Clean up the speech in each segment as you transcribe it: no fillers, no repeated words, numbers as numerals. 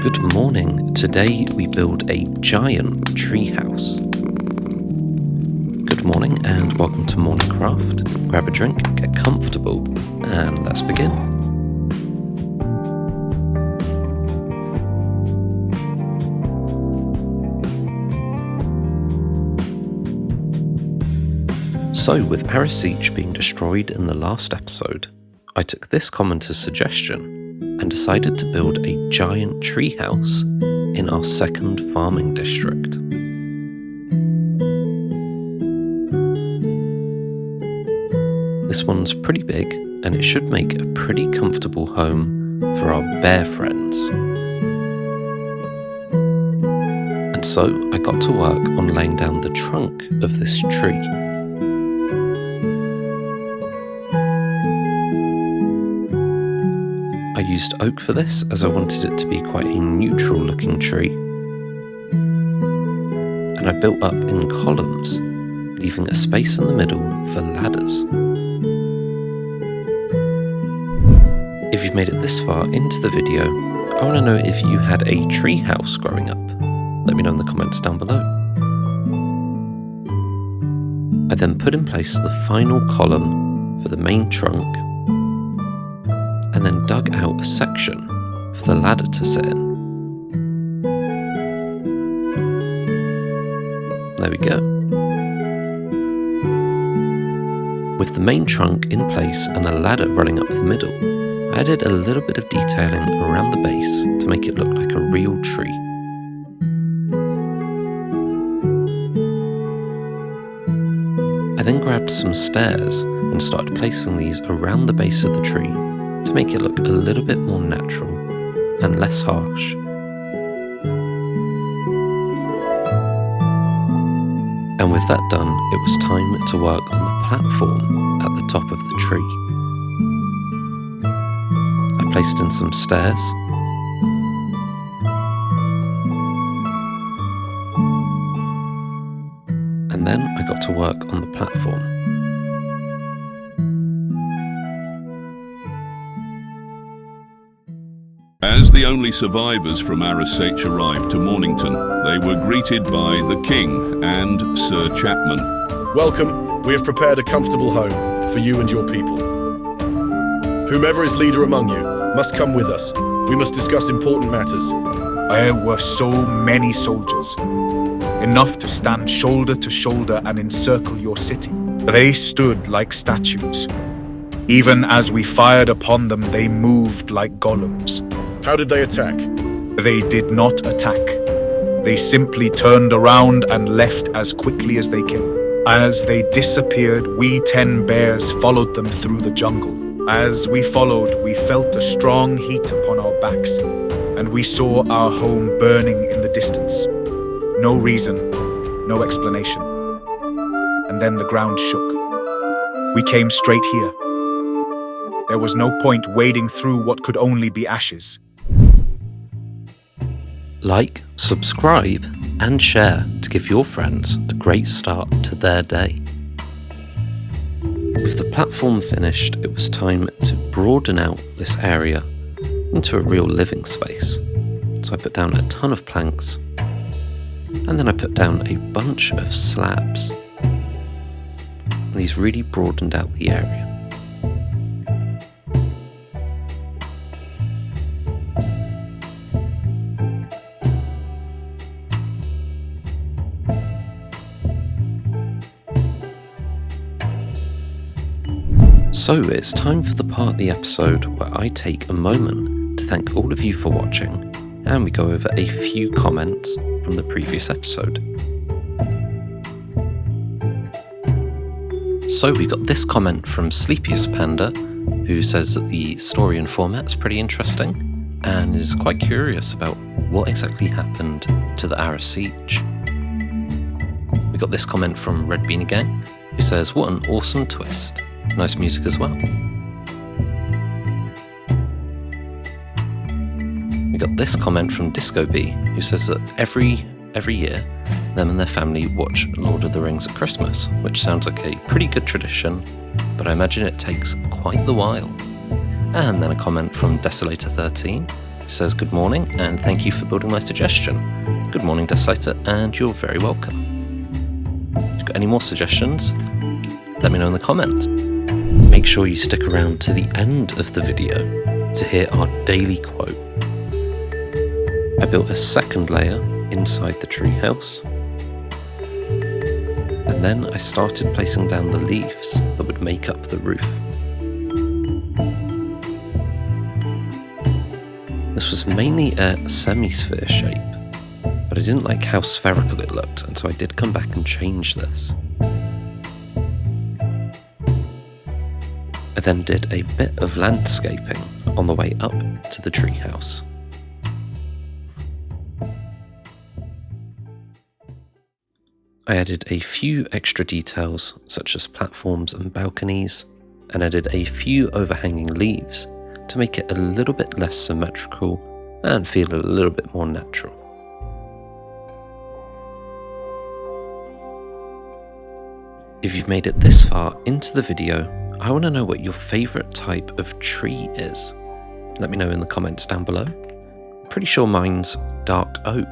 Good morning. Today we build a giant treehouse. Good morning and welcome to MorningCraft. Grab a drink, get comfortable, and let's begin. So, with Arisiche being destroyed in the last episode, I took this commenter's suggestion and decided to build a giant treehouse in our second farming district. This one's pretty big and it should make a pretty comfortable home for our bear friends. And so I got to work on laying down the trunk of this tree. I used oak for this as I wanted it to be quite a neutral looking tree, and I built up in columns, leaving a space in the middle for ladders. If you've made it this far into the video, I want to know if you had a tree house growing up. Let me know in the comments down below. I then put in place the final column for the main trunk, and then dug out a section for the ladder to sit in. There we go. With the main trunk in place and a ladder running up the middle, I added a little bit of detailing around the base to make it look like a real tree. I then grabbed some stairs and started placing these around the base of the tree to make it look a little bit more natural and less harsh. And with that done, it was time to work on the platform at the top of the tree. I placed in some stairs, and then I got to work on the platform. As the only survivors from Arisiche arrived to Mornington, they were greeted by the King and Sir Chapman. Welcome. We have prepared a comfortable home for you and your people. Whomever is leader among you must come with us. We must discuss important matters. There were so many soldiers, enough to stand shoulder to shoulder and encircle your city. They stood like statues. Even as we fired upon them, they moved like golems. How did they attack? They did not attack. They simply turned around and left as quickly as they came. As they disappeared, we 10 bears followed them through the jungle. As we followed, we felt a strong heat upon our backs, and we saw our home burning in the distance. No reason, no explanation. And then the ground shook. We came straight here. There was no point wading through what could only be ashes. Like, subscribe, and share to give your friends a great start to their day. With the platform finished, it was time to broaden out this area into a real living space. So I put down a ton of planks, and then I put down a bunch of slabs. And these really broadened out the area. So it's time for the part of the episode where I take a moment to thank all of you for watching, and we go over a few comments from the previous episode. So we got this comment from Sleepiest Panda, who says that the story and format is pretty interesting, and is quite curious about what exactly happened to the Arisiche. We got this comment from Red Beanie Gang, who says, "What an awesome twist. Nice music as well." We got this comment from Disco B, who says that every year, them and their family watch Lord of the Rings at Christmas, which sounds like a pretty good tradition, but I imagine it takes quite the while. And then a comment from Desolator13, says good morning and thank you for building my suggestion. Good morning, Desolator, and you're very welcome. If you've got any more suggestions, let me know in the comments. Make sure you stick around to the end of the video to hear our daily quote. I built a second layer inside the treehouse, and then I started placing down the leaves that would make up the roof. This was mainly a semi-sphere shape, but I didn't like how spherical it looked, and so I did come back and change this. I then did a bit of landscaping on the way up to the treehouse. I added a few extra details such as platforms and balconies, and added a few overhanging leaves to make it a little bit less symmetrical and feel a little bit more natural. If you've made it this far into the video, I want to know what your favourite type of tree is. Let me know in the comments down below. I'm pretty sure mine's dark oak.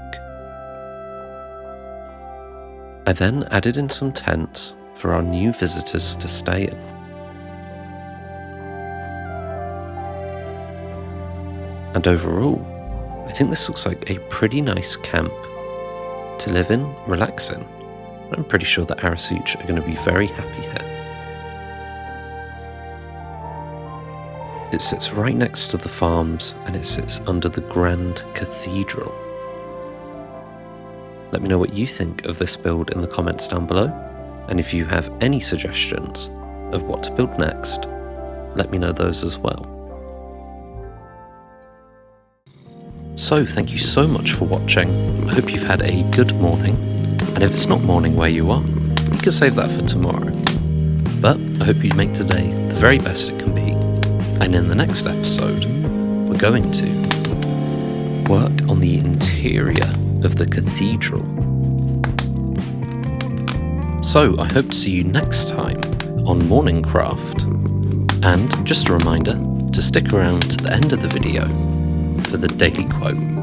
I then added in some tents for our new visitors to stay in. And overall, I think this looks like a pretty nice camp to live in, relax in. I'm pretty sure the Arasuch are going to be very happy here. It sits right next to the farms, and it sits under the grand cathedral. Let me know what you think of this build in the comments down below, and if you have any suggestions of what to build next, let me know those as well. So thank you so much for watching. I hope you've had a good morning, and if it's not morning where you are, you can save that for tomorrow. But I hope you make today the very best it can be, and in the next episode, we're going to work on the interior of the cathedral. So I hope to see you next time on MorningCraft, and just a reminder to stick around to the end of the video for the daily quote.